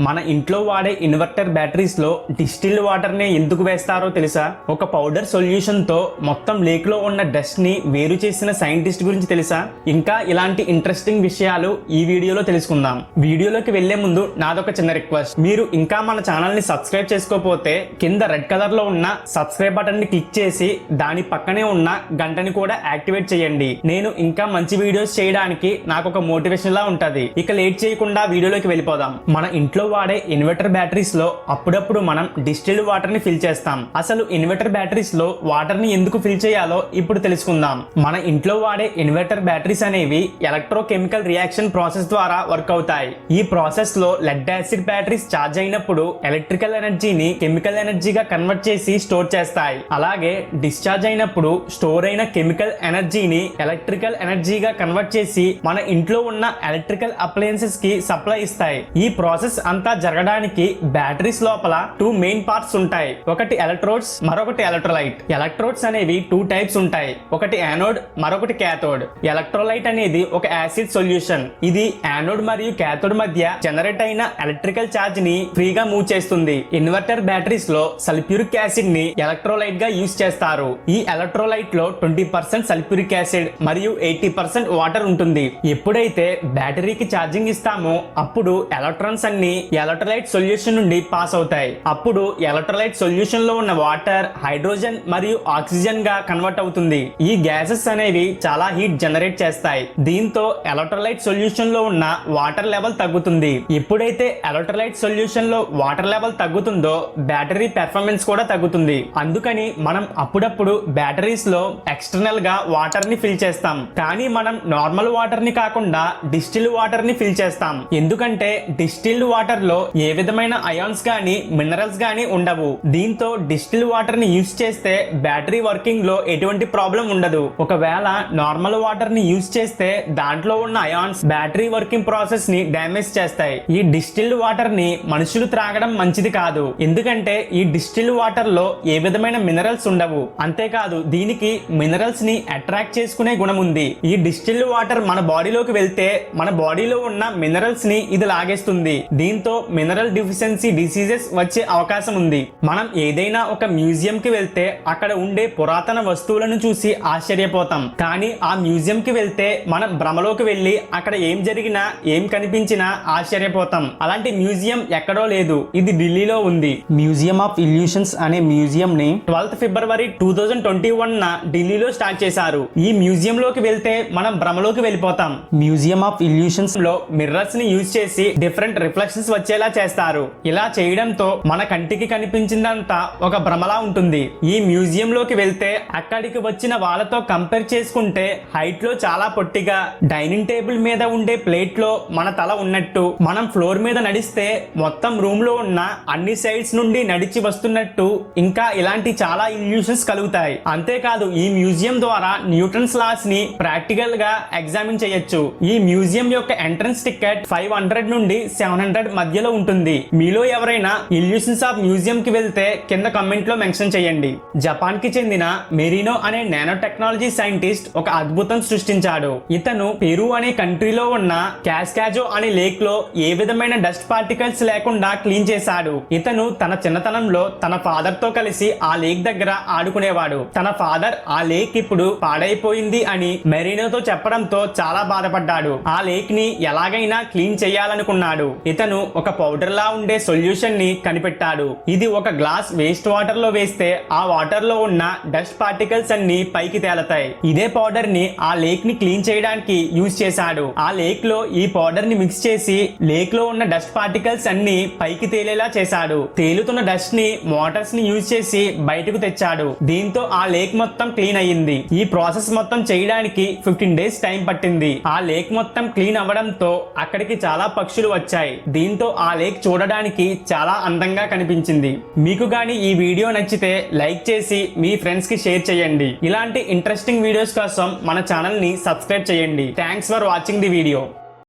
మన ఇంట్లో వాడే ఇన్వర్టర్ బ్యాటరీస్ లో డిస్టిల్డ్ వాటర్ ని ఎందుకు వేస్తారో తెలుసా? ఒక పౌడర్ సొల్యూషన్ తో మొత్తం లేక్ లో ఉన్న డస్ట్ ని వేరు చేసిన సైంటిస్ట్ గురించి తెలుసా? ఇంకా ఇలాంటి ఇంట్రెస్టింగ్ విషయాలు ఈ వీడియోలో తెలుసుకుందాం. వీడియోలోకి వెళ్లే ముందు నాదొక చిన్న రిక్వెస్ట్, మీరు ఇంకా మన ఛానల్ ని సబ్స్క్రైబ్ చేసుకోకపోతే కింద రెడ్ కలర్ లో ఉన్న సబ్స్క్రైబ్ బటన్ ని క్లిక్ చేసి దాని పక్కనే ఉన్న గంటని కూడా యాక్టివేట్ చేయండి. నేను ఇంకా మంచి వీడియోస్ చేయడానికి నాకు ఒక మోటివేషన్ లా ఉంటది. ఇక లేట్ చేయకుండా వీడియోలోకి వెళ్ళిపోదాం. మన ఇంట్లో వాడే ఇన్వర్టర్ బ్యాటరీస్ లో అప్పుడప్పుడు మనం డిస్టిల్డ్ వాటర్ ని ఫిల్ చేస్తాం. అసలు ఇన్వర్టర్ బ్యాటరీస్ లో వాటర్ ని ఎందుకు ఫిల్ చేయాలో ఇప్పుడు తెలుసుకుందాం. మన ఇంట్లో వాడే ఇన్వర్టర్ బ్యాటరీస్ అనేవి ఎలక్ట్రోకెమికల్ రియాక్షన్ ప్రాసెస్ ద్వారా వర్క్ అవుతాయి. ఈ ప్రాసెస్ లో లెడ్ యాసిడ్ బ్యాటరీస్ ఛార్జ్ అయినప్పుడు ఎలక్ట్రికల్ ఎనర్జీని కెమికల్ ఎనర్జీగా కన్వర్ట్ చేసి స్టోర్ చేస్తాయి. అలాగే డిశ్చార్జ్ అయినప్పుడు స్టోర్ అయిన కెమికల్ ఎనర్జీని ఎలక్ట్రికల్ ఎనర్జీగా కన్వర్ట్ చేసి మన ఇంట్లో ఉన్న ఎలక్ట్రికల్ అప్లయన్సెస్ కి సప్లై ఇస్తాయి. ఈ ప్రాసెస్ అంతా జరగడానికి బ్యాటరీస్ లోపల 2 మెయిన్ పార్ట్స్ ఉంటాయి. ఒకటి ఎలక్ట్రోడ్స్, మరొకటి ఎలక్ట్రోలైట్. ఎలక్ట్రోడ్స్ అనేవి 2 టైప్స్ ఉంటాయి. ఒకటి యానోడ్, మరొకటి క్యాథోడ్. ఎలక్ట్రోలైట్ అనేది ఒక యాసిడ్ సొల్యూషన్. ఇది యానోడ్ మరియు క్యాథోడ్ మధ్య జనరేట్ అయిన ఎలక్ట్రికల్ ఛార్జ్ ని ఫ్రీగా మూవ్ చేస్తుంది. ఇన్వర్టర్ బ్యాటరీస్ లో సల్ఫ్యూరిక్ యాసిడ్ ని ఎలక్ట్రోలైట్ గా యూజ్ చేస్తారు. ఈ ఎలక్ట్రోలైట్ లో 20% సల్ఫ్యూరిక్ యాసిడ్ మరియు 80% వాటర్ ఉంటుంది. ఎప్పుడైతే బ్యాటరీకి ఛార్జింగ్ ఇస్తామో అప్పుడు ఎలక్ట్రాన్స్ అన్ని ఎలక్ట్రోలైట్ సొల్యూషన్ నుండి పాస్ అవుతాయి. అప్పుడు ఎలక్ట్రోలైట్ సొల్యూషన్ లో ఉన్న వాటర్ హైడ్రోజన్ మరియు ఆక్సిజన్ గా కన్వర్ట్ అవుతుంది. ఈ గ్యాసెస్ అనేవి చాలా హీట్ జనరేట్ చేస్తాయి. దీంతో ఎలక్ట్రోలైట్ సొల్యూషన్ లో ఉన్న వాటర్ లెవెల్ తగ్గుతుంది. ఎప్పుడైతే ఎలక్ట్రోలైట్ సొల్యూషన్ లో వాటర్ లెవెల్ తగ్గుతుందో బ్యాటరీ పెర్ఫార్మెన్స్ కూడా తగ్గుతుంది. అందుకని మనం అప్పుడప్పుడు బ్యాటరీస్ లో ఎక్స్టర్నల్ గా వాటర్ ని ఫిల్ చేస్తాం. కానీ మనం నార్మల్ వాటర్ ని కాకుండా డిస్టిల్డ్ వాటర్ ని ఫిల్ చేస్తాం. ఎందుకంటే డిస్టిల్డ్ వాటర్ లో ఏ విధమైన అయాన్స్ గానీ మినరల్స్ గానీ ఉండవు. దీంతో డిస్టిల్డ్ వాటర్ ని యూజ్ చేస్తే బ్యాటరీ వర్కింగ్ లో ఎటువంటి ప్రాబ్లం ఉండదు. ఒకవేళ నార్మల్ వాటర్ ని యూజ్ చేస్తే దాంట్లో ఉన్న అయాన్స్ బ్యాటరీ వర్కింగ్ ప్రాసెస్ ని డ్యామేజ్ చేస్తాయి. ఈ డిస్టిల్డ్ వాటర్ ని మనుషులు త్రాగడం మంచిది కాదు. ఎందుకంటే ఈ డిస్టిల్డ్ వాటర్ లో ఏ విధమైన మినరల్స్ ఉండవు. అంతేకాదు దీనికి మినరల్స్ ని అట్రాక్ట్ చేసుకునే గుణం ఉంది. ఈ డిస్టిల్డ్ వాటర్ మన బాడీలోకి వెళ్తే మన బాడీలో ఉన్న మినరల్స్ ని ఇది లాగేస్తుంది. దీంతో మినరల్ డిఫిషియన్సీ డిసీజెస్ వచ్చే అవకాశం ఉంది. మనం ఏదైనా ఒక మ్యూజియం కి వెళ్తే అక్కడ ఉండే పురాతన వస్తువులను చూసి ఆశ్చర్యపోతాం. కానీ ఆ మ్యూజియం కి వెళ్తే మనం భ్రమలోకి వెళ్లి అక్కడ ఏం జరిగినా ఏం కనిపించినా ఆశ్చర్యపోతాం. అలాంటి మ్యూజియం ఎక్కడో లేదు, ఇది ఢిల్లీలో ఉంది. మ్యూజియం ఆఫ్ ఇల్యూషన్స్ అనే మ్యూజియం ని 12th February 2021 ఢిల్లీలో స్టార్ట్ చేశారు. ఈ మ్యూజియం లోకి వెళ్తే మనం భ్రమలోకి వెళ్ళిపోతాం. మ్యూజియం ఆఫ్ ఇల్యూషన్స్ లో మిర్రర్స్ ని యూజ్ చేసి డిఫరెంట్ రిఫ్లెక్షన్స్ వచ్చేలా చేస్తారు. ఇలా చేయడంతో మన కంటికి కనిపించిందంతా ఒక భ్రమలా ఉంటుంది. ఈ మ్యూజియం లోకి వెళ్తే అక్కడికి వచ్చిన వాళ్ళతో కంపేర్ చేసుకుంటే హైట్ లో చాలా పొట్టిగా, డైనింగ్ టేబుల్ మీద ఉండే ప్లేట్ లో మన తల ఉన్నట్టు, మనం ఫ్లోర్ మీద నడిస్తే మొత్తం రూమ్ లో ఉన్న అన్ని సైడ్స్ నుండి నడిచి వస్తున్నట్టు, ఇంకా ఇలాంటి చాలా ఇల్యూషన్స్ కలుగుతాయి. అంతేకాదు ఈ మ్యూజియం ద్వారా న్యూటన్స్ లాస్ ని ప్రాక్టికల్ గా ఎగ్జామిన్ చేయొచ్చు. ఈ మ్యూజియం యొక్క ఎంట్రన్స్ టికెట్ 500 నుండి 700 మధ్యలో ఉంటుంది. మీలో ఎవరైనా ఇల్యూషన్స్ ఆఫ్ మ్యూజియం కి వెళ్తే కింద కమెంట్ లో మెన్షన్ చేయండి. జపాన్ కి చెందిన మెరీనో అనే నానో టెక్నాలజీ సైంటిస్ట్ ఒక అద్భుతం సృష్టించాడు. ఇతను పెరు అనే కంట్రీలో ఉన్న క్యాస్కాజో అనే లేక్ లో ఏ విధమైన డస్ట్ పార్టికల్స్ లేకుండా క్లీన్ చేశాడు. ఇతను తన చిన్నతనంలో తన ఫాదర్ తో కలిసి ఆ లేక్ దగ్గర ఆడుకునేవాడు. తన ఫాదర్ ఆ లేక్ ఇప్పుడు పాడైపోయింది అని మెరీనోతో చెప్పడంతో చాలా బాధపడ్డాడు. ఆ లేక్ ని ఎలాగైనా క్లీన్ చేయాలనుకున్నాడు. ఇతను ఒక పౌడర్ లా ఉండే సొల్యూషన్ ని కనిపెట్టాడు. ఇది ఒక గ్లాస్ వేస్ట్ వాటర్ లో వేస్తే ఆ వాటర్ లో ఉన్న డస్ట్ పార్టికల్స్ అన్ని పైకి తేలతాయి. ఇదే పౌడర్ ని ఆ లేక్ ని క్లీన్ చేయడానికి యూజ్ చేశాడు. ఆ లేక్ లో ఈ పౌడర్ ని మిక్స్ చేసి లేక్ లో ఉన్న డస్ట్ పార్టికల్స్ అన్ని పైకి తేలేలా చేశాడు. తేలుతున్న డస్ట్ ని మోటార్స్ ని యూజ్ చేసి బయటకు తెచ్చాడు. దీంతో ఆ లేక్ మొత్తం క్లీన్ అయ్యింది. ఈ ప్రాసెస్ మొత్తం చేయడానికి 15 days టైం పట్టింది. ఆ లేక్ మొత్తం క్లీన్ అవ్వడంతో అక్కడికి చాలా పక్షులు వచ్చాయి. దీంతో ఆ లేక్ చూడడానికి చాలా అందంగా కనిపించింది. మీకు గానీ ఈ వీడియో నచ్చితే లైక్ చేసి మీ ఫ్రెండ్స్ కి షేర్ చేయండి. ఇలాంటి ఇంట్రెస్టింగ్ వీడియోస్ కోసం మన ఛానల్ ని సబ్స్క్రైబ్ చేయండి. Thanks for watching the video.